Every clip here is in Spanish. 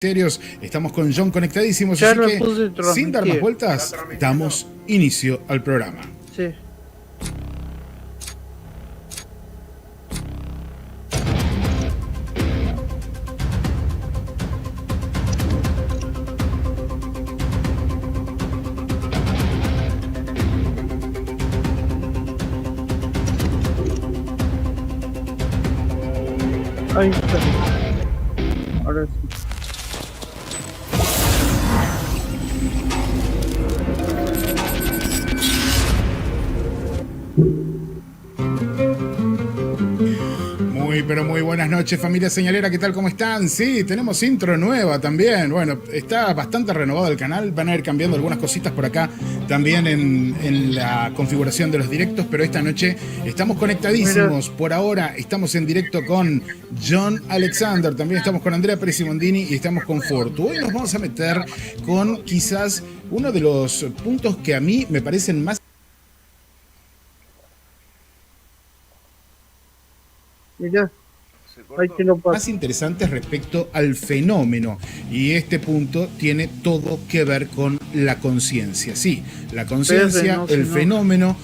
Misterios. Estamos con John conectadísimos, así que sin dar más vueltas, damos inicio al programa. Sí. Ahí está. Ahora sí. Pero muy buenas noches, familia señalera, ¿qué tal? ¿Cómo están? Sí, tenemos intro nueva también. Bueno, está bastante renovado el canal, van a ir cambiando algunas cositas por acá también en la configuración de los directos, pero esta noche estamos conectadísimos. Por ahora estamos en directo con John Alexander, también estamos con Andrea Pérez Simondini y estamos con Fortu. Hoy nos vamos a meter con quizás uno de los puntos que a mí me parecen más interesantes respecto al fenómeno, y este punto tiene todo que ver con la conciencia. Sí, la conciencia, el fenómeno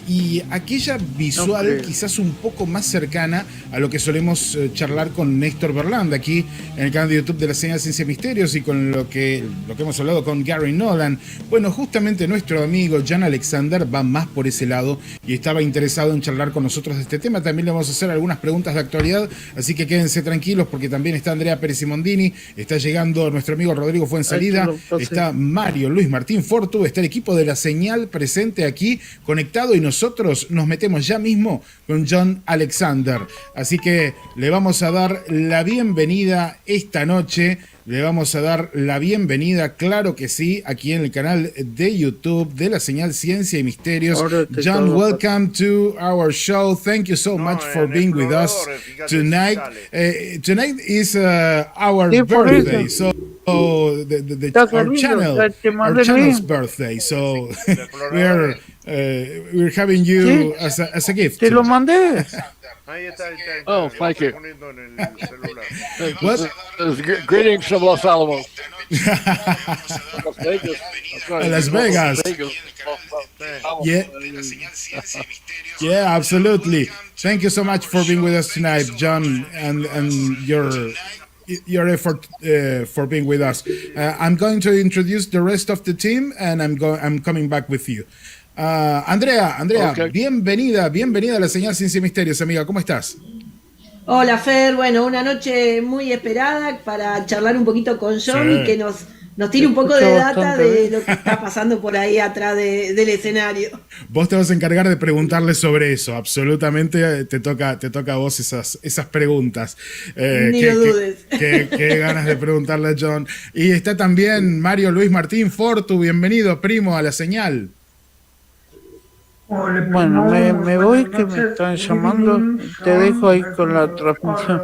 y aquella visual quizás un poco más cercana a lo que solemos charlar con Néstor Berlanda aquí en el canal de YouTube de la Señal Ciencia y Misterios, y con lo que hemos hablado con Gary Nolan. Bueno, justamente nuestro amigo John Alexander va más por ese lado y estaba interesado en charlar con nosotros de este tema. También le vamos a hacer algunas preguntas de actualidad, así que quédense tranquilos porque también está Andrea Pérez Simondini, está llegando nuestro amigo Rodrigo Fuensalida, está Mario Luis Martín Fortu, está el equipo de la Señal presente aquí, conectado, y nosotros nos metemos ya mismo con John Alexander. Así que le vamos a dar la bienvenida esta noche. Le vamos a dar la bienvenida, claro que sí, aquí en el canal de YouTube de la Señal Ciencia y Misterios. John, welcome to our show. Thank you so much for being with us tonight. Tonight is our birthday, so our channel's birthday. So we're having you as a gift. Te lo mandé. Ahí está. Oh, thank you. What? Greetings from Los Alamos. Las Vegas. Yeah, absolutely. Thank you so much for being with us tonight, John, and your effort for being with us. I'm going to introduce the rest of the team, and I'm coming back with you. Andrea, okay. bienvenida a la Señal Ciencia y Misterios, amiga, ¿cómo estás? Hola, Fer, bueno, una noche muy esperada para charlar un poquito con John y que nos tire un poco de data de lo que está pasando por ahí atrás del escenario. Vos te vas a encargar de preguntarle sobre eso, absolutamente te toca a vos esas preguntas. Ni lo dudes. Qué ganas de preguntarle a John. Y está también Mario Luis Martín Fortu, bienvenido, primo, a la Señal. Bueno, me voy, que me están llamando. Te dejo ahí con la transmisión.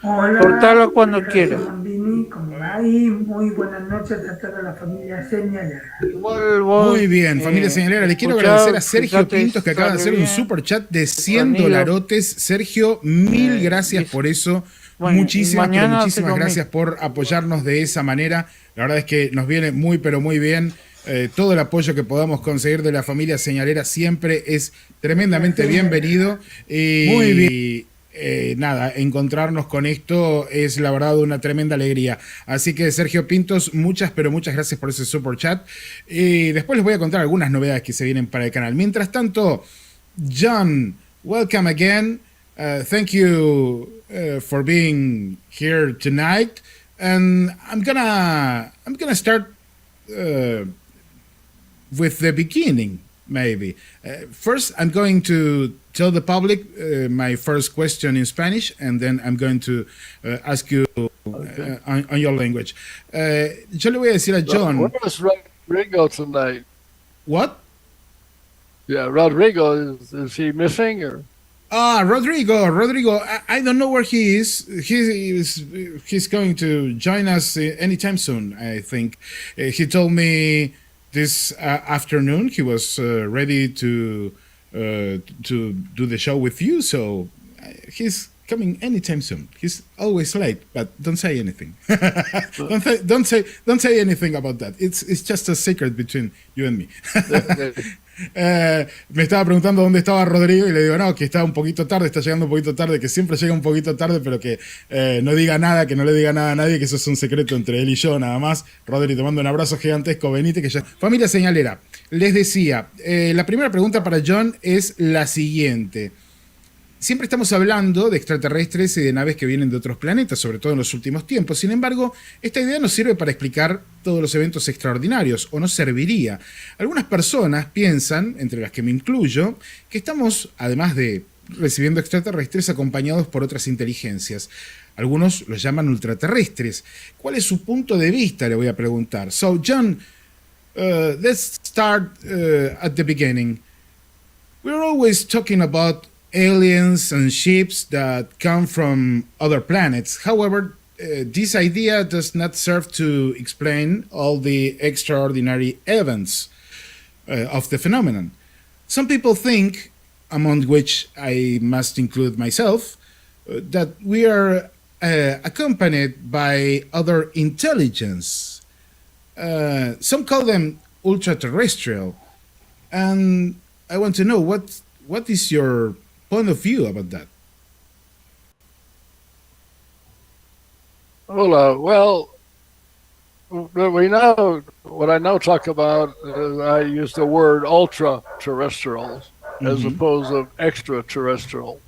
Cortalo cuando quieras. Muy buenas noches a toda la familia señalera. Muy bien, familia señalera. Le quiero agradecer a Sergio Pintos, que acaba de hacer un super chat de $100. Sergio, mil gracias por eso. Bueno, muchísimas gracias por apoyarnos de esa manera. La verdad es que nos viene muy, pero muy bien. Todo el apoyo que podamos conseguir de la familia señalera siempre es tremendamente bienvenido. Muy bien. Nada, encontrarnos con esto es la verdad una tremenda alegría. Así que Sergio Pintos, muchas gracias por ese super chat. Y después les voy a contar algunas novedades que se vienen para el canal. Mientras tanto, John, welcome again. Thank you for being here tonight. And I'm gonna start with the beginning, maybe. First, I'm going to tell the public my first question in Spanish, and then I'm going to ask you on your language. Yo le voy a decir a John... Where is Rodrigo tonight? What? Yeah, Rodrigo, is he missing? Or? Rodrigo, I don't know where he is. He's going to join us anytime soon, I think. He told me this afternoon he was ready to do the show with you, so he's coming anytime soon. He's always late, but don't say anything. don't say anything about that. It's just a secret between you and me. Me estaba preguntando dónde estaba Rodrigo y le digo, no, que está un poquito tarde, está llegando un poquito tarde, que siempre llega un poquito tarde, pero que no diga nada, que no le diga nada a nadie, que eso es un secreto entre él y yo nada más. Rodrigo, te mando un abrazo gigantesco, venite que ya... Familia señalera, les decía, la primera pregunta para John es la siguiente. Siempre estamos hablando de extraterrestres y de naves que vienen de otros planetas, sobre todo en los últimos tiempos. Sin embargo, esta idea no sirve para explicar todos los eventos extraordinarios, o no serviría. Algunas personas piensan, entre las que me incluyo, que estamos, además de recibiendo extraterrestres, acompañados por otras inteligencias. Algunos los llaman ultraterrestres. ¿Cuál es su punto de vista? Le voy a preguntar. So, John, let's start at the beginning. We're always talking about aliens and ships that come from other planets. However, this idea does not serve to explain all the extraordinary events of the phenomenon. Some people think, among which I must include myself, that we are accompanied by other intelligence. Some call them ultra-terrestrial. And I want to know, what is your point of view about that? Well, we know what I now talk about. I use the word ultra-terrestrials as opposed to extraterrestrial,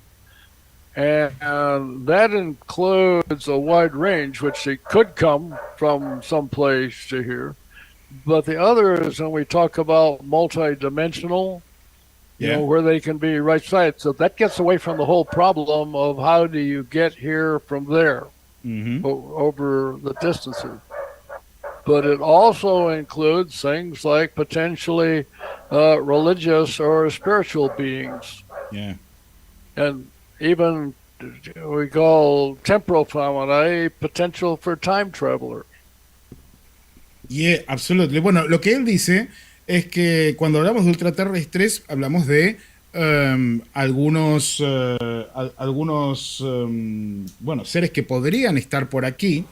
and that includes a wide range, which it could come from some place to here. But the other is when we talk about multi-dimensional. You know, where they can be right side. So that gets away from the whole problem of how do you get here from there over the distances. But it also includes things like potentially religious or spiritual beings. Yeah. And even we call temporal phenomena potential for time traveler. Yeah, absolutely. Bueno, lo que él dice es que cuando hablamos de ultraterrestres hablamos de algunos seres que podrían estar por aquí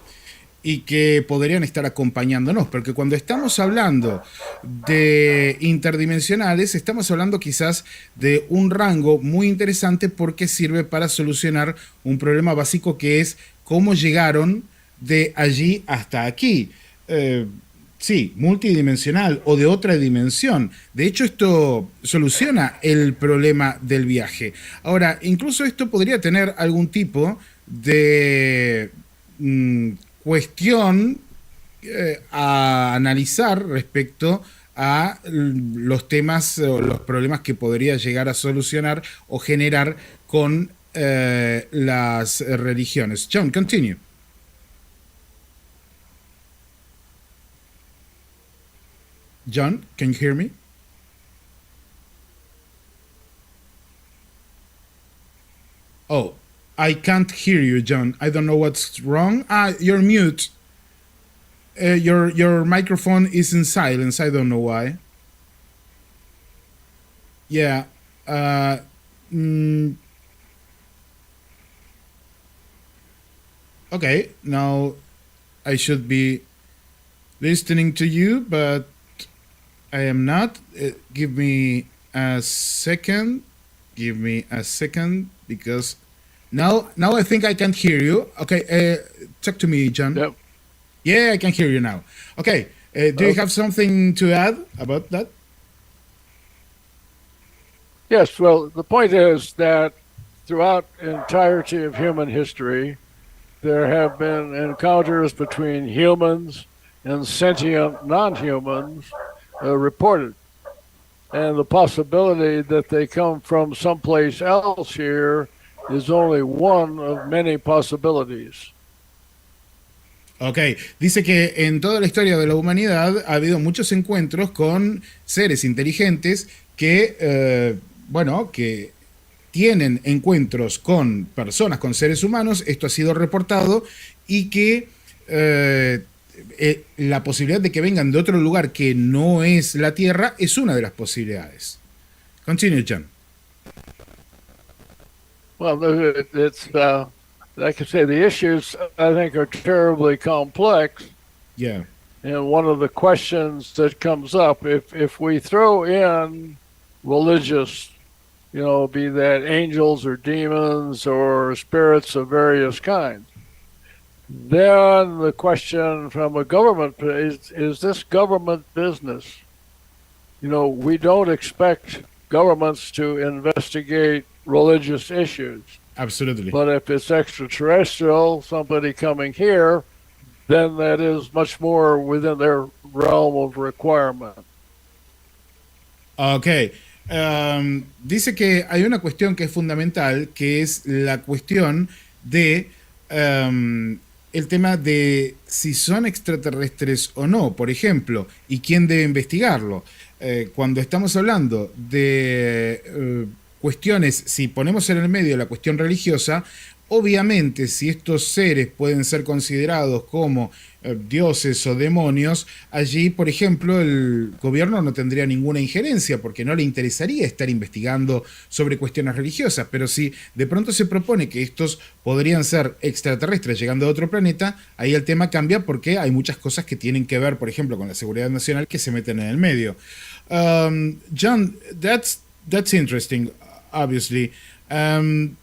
y que podrían estar acompañándonos, porque cuando estamos hablando de interdimensionales estamos hablando quizás de un rango muy interesante porque sirve para solucionar un problema básico que es cómo llegaron de allí hasta aquí. Sí, multidimensional o de otra dimensión. De hecho, esto soluciona el problema del viaje. Ahora, incluso esto podría tener algún tipo de cuestión a analizar respecto a los temas o los problemas que podría llegar a solucionar o generar con las religiones. John, continue. John, can you hear me? Oh, I can't hear you, John. I don't know what's wrong. You're mute. Your microphone is in silence. I don't know why. Yeah. Okay, now I should be listening to you, but I am not. Give me a second. Give me a second, because now I think I can hear you. Okay, talk to me, John. Yep. Yeah, I can hear you now. Okay, do you have something to add about that? Yes, well, the point is that throughout the entirety of human history, there have been encounters between humans and sentient non-humans reported. And the possibility that they come from someplace else here is only one of many possibilities. Ok, dice que en toda la historia de la humanidad ha habido muchos encuentros con seres inteligentes que, que tienen encuentros con personas, con seres humanos. Esto ha sido reportado y que la posibilidad de que vengan de otro lugar que no es la Tierra es una de las posibilidades. Continue, John. Well, it's like I say, the issues I think are terribly complex. Yeah. And one of the questions that comes up, if we throw in religious, be that angels or demons or spirits of various kinds, then the question from a government is this government business? We don't expect governments to investigate religious issues. Absolutely. But if it's extraterrestrial, somebody coming here, then that is much more within their realm of requirement. Ok. Dice que hay una cuestión que es fundamental, que es la cuestión de el tema de si son extraterrestres o no, por ejemplo, y quién debe investigarlo. Cuando estamos hablando de cuestiones, si ponemos en el medio la cuestión religiosa, obviamente si estos seres pueden ser considerados como dioses o demonios, allí, por ejemplo, el gobierno no tendría ninguna injerencia porque no le interesaría estar investigando sobre cuestiones religiosas, pero si de pronto se propone que estos podrían ser extraterrestres llegando a otro planeta, ahí el tema cambia porque hay muchas cosas que tienen que ver, por ejemplo, con la seguridad nacional que se meten en el medio. John, that's interesting, obviously. I'm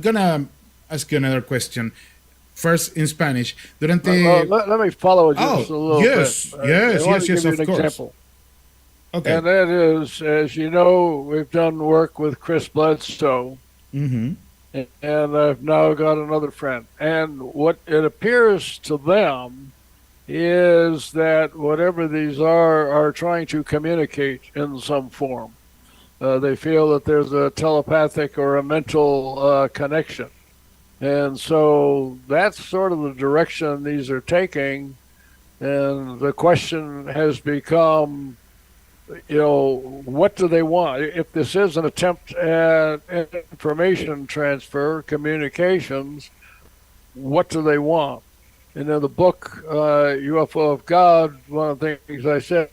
gonna ask you another question. First in Spanish. Durante. Let me follow just a little yes, bit. Yes, of course. Example. Okay. And that is, as you know, we've done work with Chris Bledsoe. Mm-hmm. And I've now got another friend. And what it appears to them is that whatever these are trying to communicate in some form. They feel that there's a telepathic or a mental connection. And so that's sort of the direction these are taking. And the question has become, what do they want? If this is an attempt at information transfer, communications, what do they want? And in the book, UFO of God, one of the things I said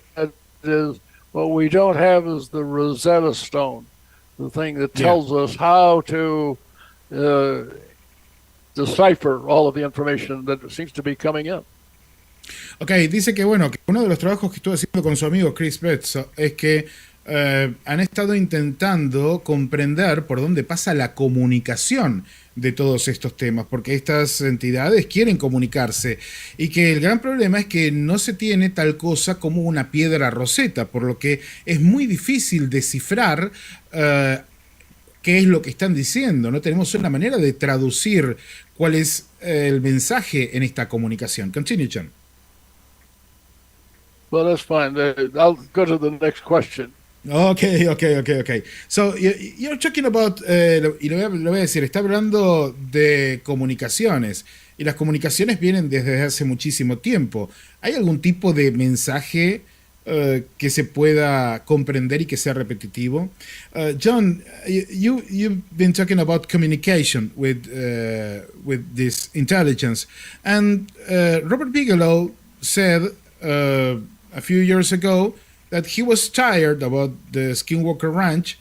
is, what we don't have is the Rosetta Stone, the thing that tells us how to decipher all of the information that seems to be coming in. Ok, dice que bueno, que uno de los trabajos que estuvo haciendo con su amigo Chris Bledsoe es que han estado intentando comprender por dónde pasa la comunicación de todos estos temas, porque estas entidades quieren comunicarse y que el gran problema es que no se tiene tal cosa como una piedra roseta, por lo que es muy difícil descifrar qué es lo que están diciendo. No tenemos una manera de traducir cuál es el mensaje en esta comunicación. Continue, John. Well, that's fine. I'll go to the next question. Okay. So, you're talking about, y lo voy a decir, está hablando de comunicaciones, y las comunicaciones vienen desde hace muchísimo tiempo. ¿Hay algún tipo de mensaje que se pueda comprender y que sea repetitivo? John, you've been talking about communication with this intelligence, and Robert Bigelow said a few years ago that he was tired about the Skinwalker Ranch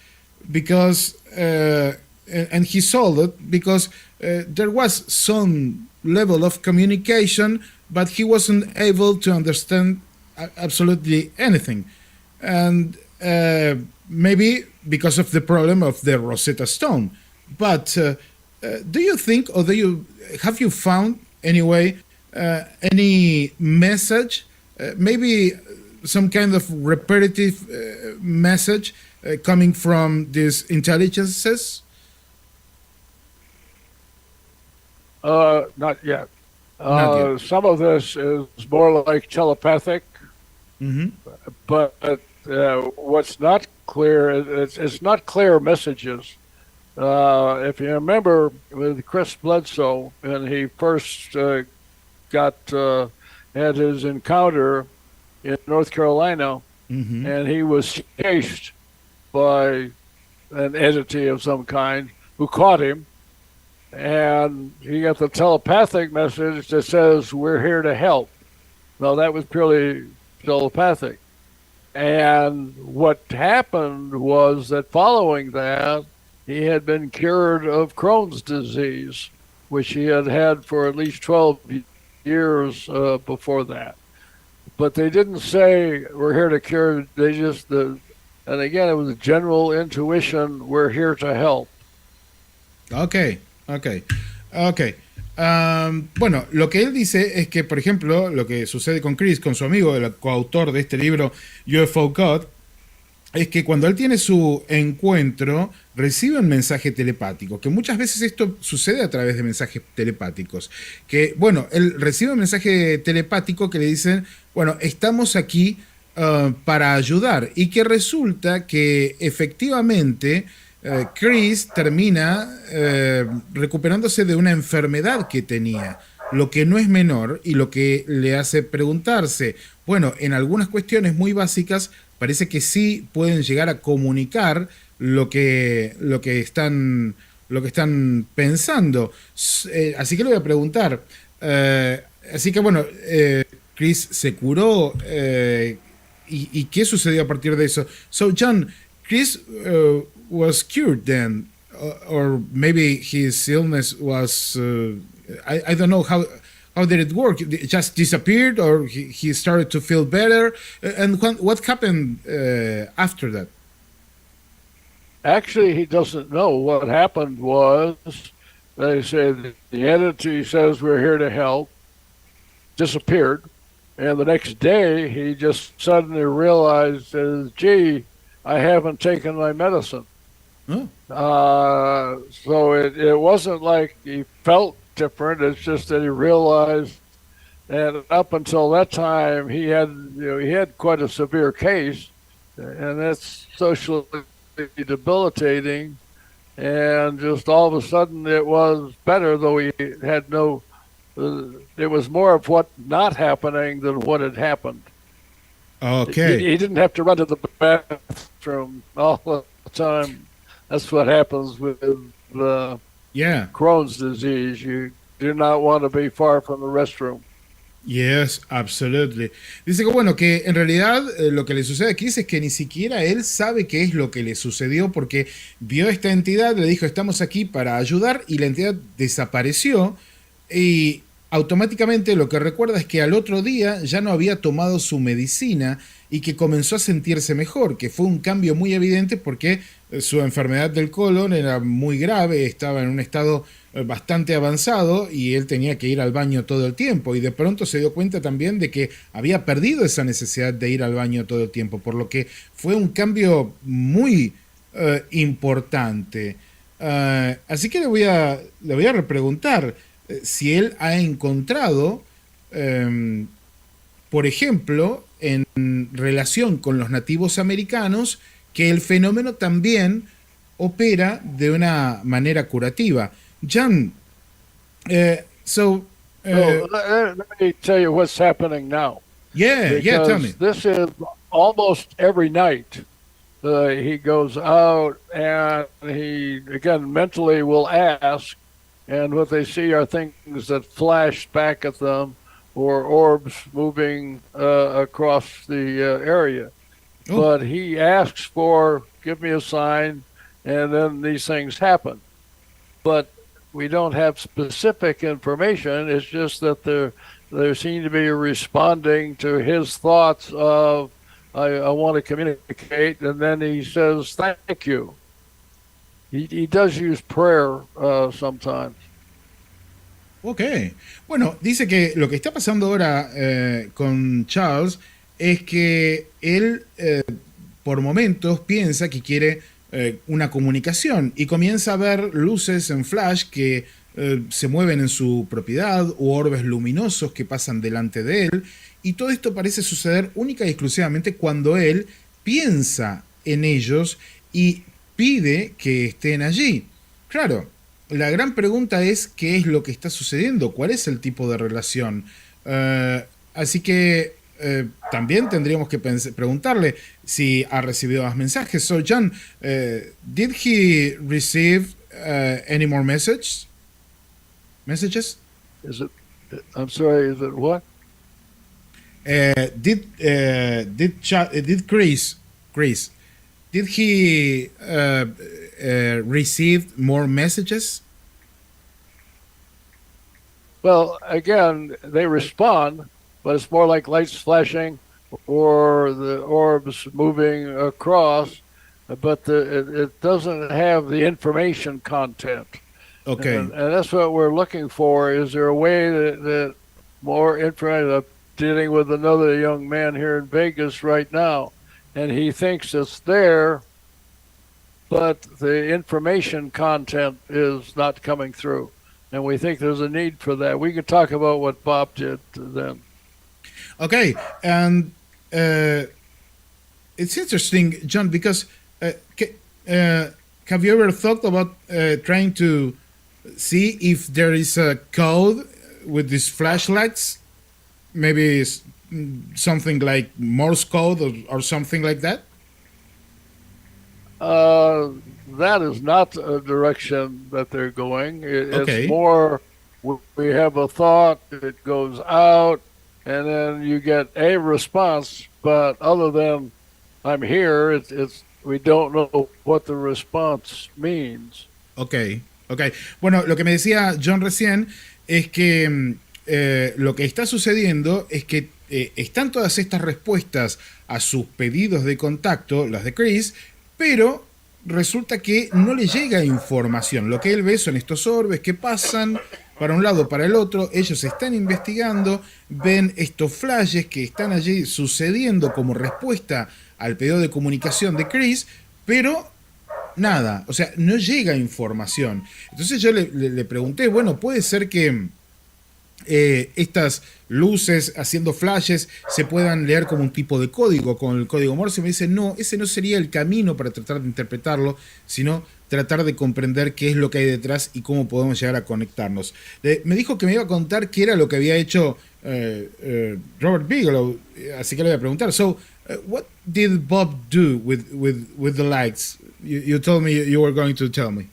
because, and he sold it because there was some level of communication, but he wasn't able to understand absolutely anything. And maybe because of the problem of the Rosetta Stone. But do you think, or have you found anyway any message, maybe some kind of repetitive message coming from these intelligences? Not yet. Some of this is more like telepathic, but what's not clear, it's not clear messages. If you remember with Chris Bledsoe, when he first had his encounter in North Carolina, and he was chased by an entity of some kind who caught him, and he got the telepathic message that says, "We're here to help." Now, that was purely telepathic. And what happened was that following that, he had been cured of Crohn's disease, which he had had for at least 12 years before that. But they didn't say, we're here to cure, they just, and again, it was general intuition, we're here to help. Ok. Bueno, lo que él dice es que, por ejemplo, lo que sucede con Chris, con su amigo, el coautor de este libro UFO God, es que cuando él tiene su encuentro, recibe un mensaje telepático, que muchas veces esto sucede a través de mensajes telepáticos. Que, bueno, él recibe un mensaje telepático que le dicen, bueno, estamos aquí para ayudar. Y que resulta que efectivamente Chris termina recuperándose de una enfermedad que tenía, lo que no es menor y lo que le hace preguntarse, bueno, en algunas cuestiones muy básicas parece que sí pueden llegar a comunicar lo que están pensando. Así que le voy a preguntar. Así que bueno, Chris se curó. ¿Y qué sucedió a partir de eso? So, John, Chris was cured then, or maybe his illness was. I don't know how did it work? It just disappeared, or he started to feel better? And what happened after that? Actually, he doesn't know. What happened was, they said the entity says we're here to help, disappeared, and the next day he just suddenly realized, gee, I haven't taken my medicine. Oh. So it wasn't like he felt different. It's just that he realized, and up until that time, he had quite a severe case, and that's socially debilitating. And just all of a sudden, it was better, though he had no. It was more of what not happening than what had happened. Okay. He didn't have to run to the bathroom all the time. That's what happens with Crohn's disease. You do not want to be far from the restroom. Yes, absolutely. Dice que bueno, que en realidad lo que le sucede aquí es que ni siquiera él sabe qué es lo que le sucedió porque vio esta entidad, le dijo estamos aquí para ayudar y la entidad desapareció y automáticamente lo que recuerda es que al otro día ya no había tomado su medicina y que comenzó a sentirse mejor, que fue un cambio muy evidente porque su enfermedad del colon era muy grave, estaba en un estado bastante avanzado y él tenía que ir al baño todo el tiempo y de pronto se dio cuenta también de que había perdido esa necesidad de ir al baño todo el tiempo, por lo que fue un cambio muy importante. Así que le voy a repreguntar si él ha encontrado, por ejemplo, en relación con los nativos americanos, que el fenómeno también opera de una manera curativa. John, let me tell you what's happening now. Yeah, tell me. This is almost every night. He goes out and he, again, mentally will ask, and what they see are things that flash back at them or orbs moving across the area. Oh. But he asks for, give me a sign, and then these things happen. But we don't have specific information. It's just that there seem to be responding to his thoughts of, I want to communicate, and then he says, thank you. He does use prayer sometimes. Ok. Bueno, dice que lo que está pasando ahora con Charles es que él por momentos piensa que quiere una comunicación y comienza a ver luces en flash que se mueven en su propiedad o orbes luminosos que pasan delante de él y todo esto parece suceder única y exclusivamente cuando él piensa en ellos y pide que estén allí. Claro, la gran pregunta es qué es lo que está sucediendo, cuál es el tipo de relación. Así que también tendríamos que preguntarle si ha recibido más mensajes. So, John, did he receive any more messages? I'm sorry, is it what? Did Chris, did he received more messages? Well, again, they respond, but it's more like lights flashing or the orbs moving across, but it doesn't have the information content. Okay. And that's what we're looking for. Is there a way that more information? Dealing with another young man here in Vegas right now, and he thinks it's there, but the information content is not coming through. And we think there's a need for that. We could talk about what Bob did then. Okay, and it's interesting, John, because have you ever thought about trying to see if there is a code with these flashlights? Maybe it's something like Morse code or something like that? That is not a direction that they're going. It's more, we have a thought, it goes out, and then you get a response, but other than I'm here, it's we don't know what the response means. Ok. Bueno, lo que me decía John recién es que lo que está sucediendo es que están todas estas respuestas a sus pedidos de contacto, las de Chris, pero resulta que no le llega información. Lo que él ve son estos orbes que pasan para un lado, para el otro. Ellos están investigando, ven estos flashes que están allí sucediendo como respuesta al pedido de comunicación de Chris, pero nada, o sea, no llega información. Entonces yo le pregunté, bueno, puede ser que estas luces haciendo flashes se puedan leer como un tipo de código, con el código Morse. Y me dice, no, ese no sería el camino para tratar de interpretarlo, sino tratar de comprender qué es lo que hay detrás y cómo podemos llegar a conectarnos. Me dijo que me iba a contar qué era lo que había hecho Robert Bigelow, así que le voy a preguntar. So, what did Bob do with the lights? You told me you were going to tell me.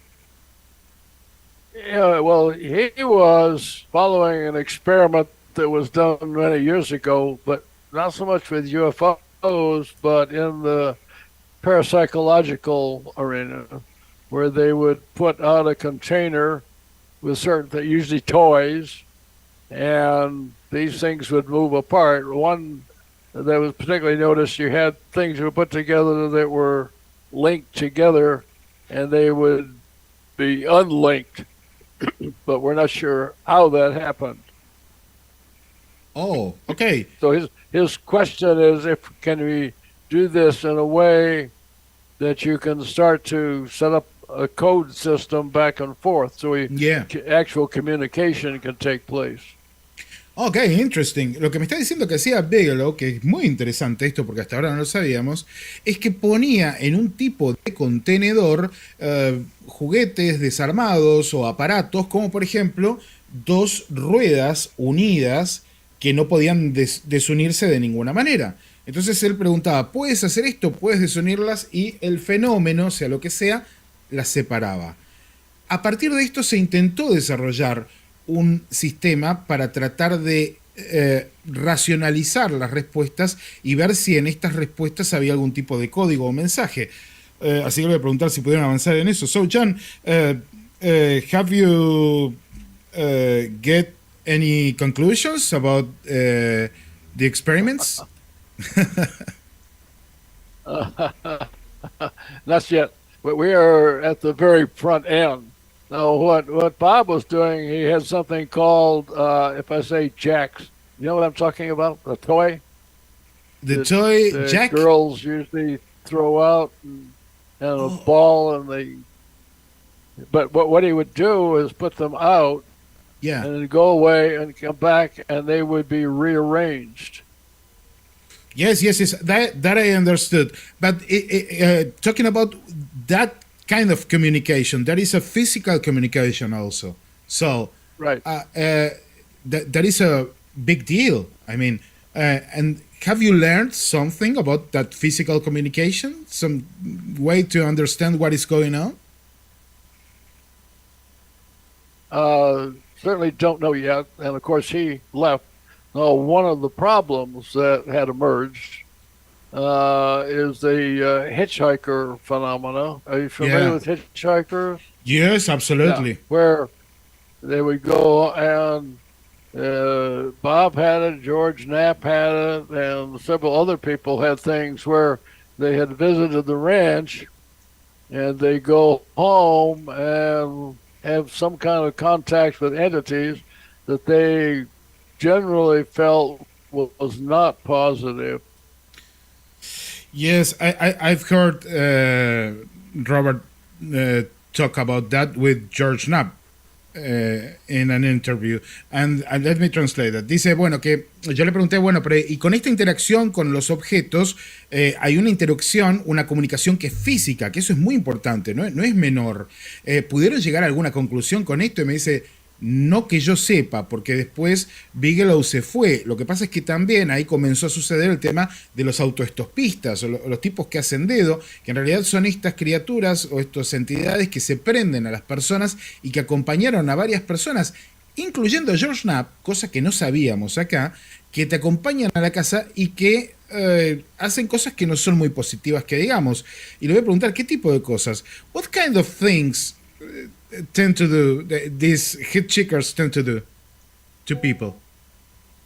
Yeah, well, he was following an experiment that was done many years ago, but not so much with UFOs, but in the parapsychological arena, where they would put out a container with certain, usually toys, and these things would move apart. One that was particularly noticed, you had things that were put together that were linked together, and they would be unlinked. But we're not sure how that happened. Oh, okay. So his question is, can we do this in a way that you can start to set up a code system back and forth, so actual communication can take place. Ok, interesting. Lo que me está diciendo que hacía Bigelow, que es muy interesante esto porque hasta ahora no lo sabíamos, es que ponía en un tipo de contenedor juguetes desarmados o aparatos, como por ejemplo dos ruedas unidas que no podían desunirse de ninguna manera. Entonces él preguntaba, ¿puedes hacer esto? ¿Puedes desunirlas? Y el fenómeno, sea lo que sea, las separaba. A partir de esto se intentó desarrollar un sistema para tratar de racionalizar las respuestas y ver si en estas respuestas había algún tipo de código o mensaje. Así que le voy a preguntar si pudieron avanzar en eso. So, John, have you get any conclusions about the experiments? Not yet, but we are at the very front end. Now, what Bob was doing, he had something called, if I say jacks, you know what I'm talking about? The toy? The toy jack? Girls usually throw out and a ball, and but what he would do is put them out, and then go away and come back, and they would be rearranged. Yes, that I understood. But talking about that kind of communication, there is a physical communication also. So, right. That is a big deal. I mean, and have you learned something about that physical communication? Some way to understand what is going on? Certainly don't know yet. And of course, he left. Now, one of the problems that had emerged is the hitchhiker phenomena. Are you familiar with hitchhikers? Yes, absolutely. Yeah, where they would go and Bob had it, George Knapp had it, and several other people had things where they had visited the ranch and they go home and have some kind of contact with entities that they generally felt was not positive. Yes, I've heard Robert talk about that with George Knapp in an interview. And let me translate that. Dice, bueno, que yo le pregunté, bueno, pero y con esta interacción con los objetos, hay una interacción, una comunicación que es física, que eso es muy importante, no es menor. ¿Pudieron llegar a alguna conclusión con esto? Y me dice, no que yo sepa, porque después Bigelow se fue. Lo que pasa es que también ahí comenzó a suceder el tema de los autoestopistas, o los tipos que hacen dedo, que en realidad son estas criaturas o estas entidades que se prenden a las personas y que acompañaron a varias personas, incluyendo a George Knapp, cosa que no sabíamos acá, que te acompañan a la casa y que hacen cosas que no son muy positivas, que digamos. Y le voy a preguntar, ¿qué tipo de cosas? What kind of things tend to do, these hitchhikers tend to do to people?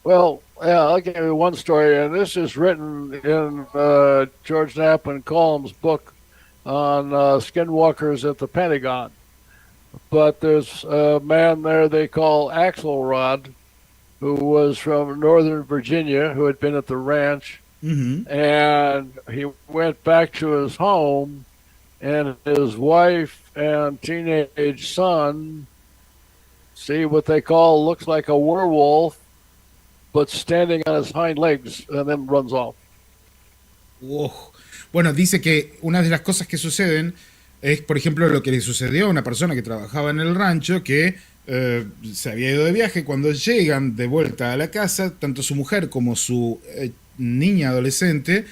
Well, yeah, I'll give you one story, and this is written in George Knapp and Column's book on skinwalkers at the Pentagon. But there's a man there they call Axelrod, who was from Northern Virginia, who had been at the ranch, and he went back to his home, and his wife and teenage son see what they call looks like a werewolf, but standing on his hind legs, and then runs off. Wow. Bueno, dice que una de las cosas que suceden es, por ejemplo, lo que le sucedió a una persona que trabajaba en el rancho, que se había ido de viaje. Cuando llegan de vuelta a la casa, tanto su mujer como su niña adolescente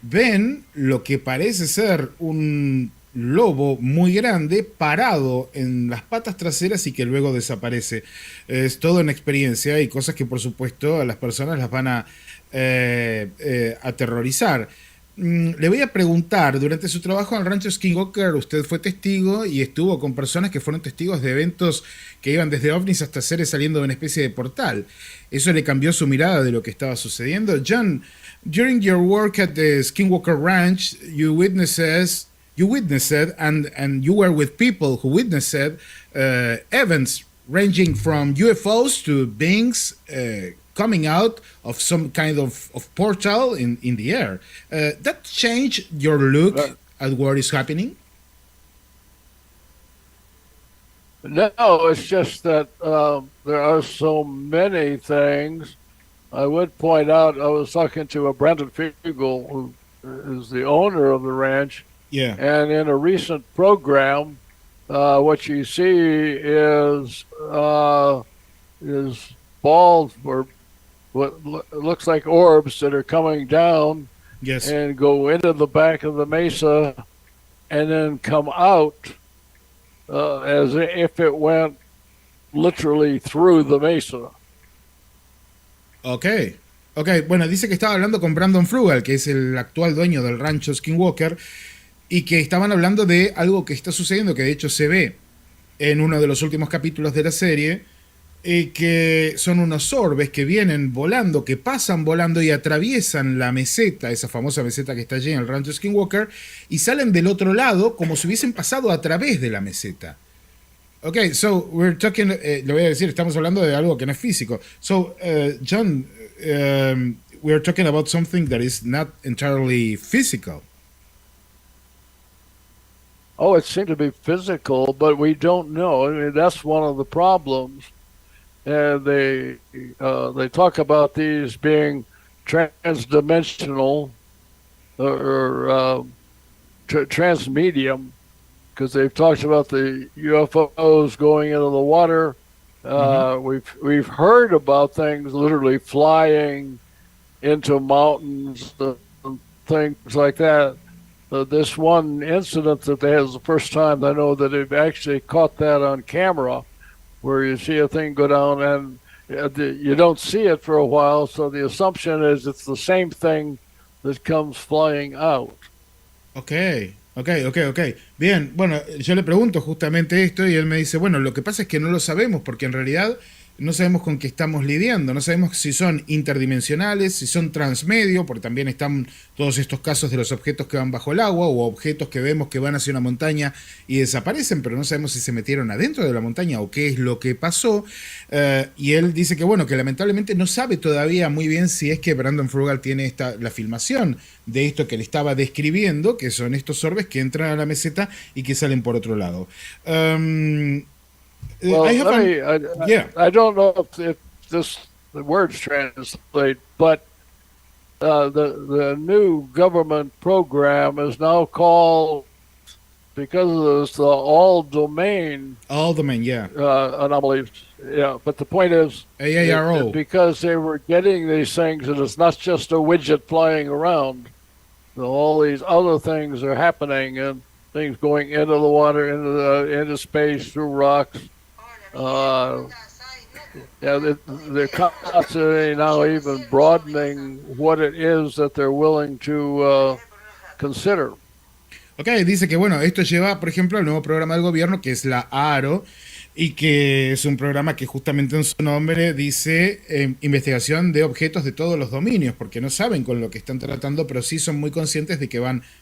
ven lo que parece ser un lobo muy grande parado en las patas traseras y que luego desaparece. Es toda una experiencia y cosas que por supuesto a las personas las van a aterrorizar. Le voy a preguntar, durante su trabajo en el rancho Skinwalker, usted fue testigo y estuvo con personas que fueron testigos de eventos que iban desde ovnis hasta seres saliendo de una especie de portal. ¿Eso le cambió su mirada de lo que estaba sucediendo? John, during your work at the Skinwalker Ranch, you witnessed and you were with people who witnessed events ranging from UFOs to beings coming out of some kind of portal in the air. That changed your look at what is happening? No, it's just that there are so many things. I would point out, I was talking to a Brendan Fiegel, who is the owner of the ranch. Yeah. And in a recent program, what you see is balls or what looks like orbs that are coming down, yes, and go into the back of the mesa and then come out as if it went literally through the mesa. Ok. Bueno, dice que estaba hablando con Brandon Frugal, que es el actual dueño del rancho Skinwalker, y que estaban hablando de algo que está sucediendo, que de hecho se ve en uno de los últimos capítulos de la serie, que son unos orbes que vienen volando, que pasan volando y atraviesan la meseta, esa famosa meseta que está allí en el rancho Skinwalker, y salen del otro lado como si hubiesen pasado a través de la meseta. Ok, so we're talking, le voy a decir, estamos hablando de algo que no es físico. So, John, we are talking about something that is not entirely physical. Oh, it seemed to be physical, but we don't know. I mean, that's one of the problems. And they talk about these being transdimensional or transmedium, because they've talked about the UFOs going into the water. We've heard about things literally flying into mountains and things like that. This one incident that they had was the first time I know that they've actually caught that on camera, where you see a thing go down and you don't see it for a while, so the assumption is it's the same thing that comes flying out. Ok, ok. Bien, bueno, yo le pregunto justamente esto y él me dice, bueno, lo que pasa es que no lo sabemos porque en realidad no sabemos con qué estamos lidiando, no sabemos si son interdimensionales, si son transmedio, porque también están todos estos casos de los objetos que van bajo el agua o objetos que vemos que van hacia una montaña y desaparecen, pero no sabemos si se metieron adentro de la montaña o qué es lo que pasó. Y él dice que bueno, que lamentablemente no sabe todavía muy bien si es que Brandon Frugal tiene la filmación de esto que le estaba describiendo, que son estos orbes que entran a la meseta y que salen por otro lado. Well, I don't know if the words translate, but the new government program is now called, because of this, the all domain anomalies. Yeah, but the point is, AARO, because they were getting these things, and it's not just a widget flying around. All these other things are happening, and things going into the water, into space, through rocks. They're constantly now even broadening what it is that they're willing to consider. Ok, dice que bueno, esto lleva, por ejemplo, al nuevo programa del gobierno, que es la ARO, y que es un programa que justamente en su nombre dice investigación de objetos de todos los dominios, porque no saben con lo que están tratando, pero sí son muy conscientes de que van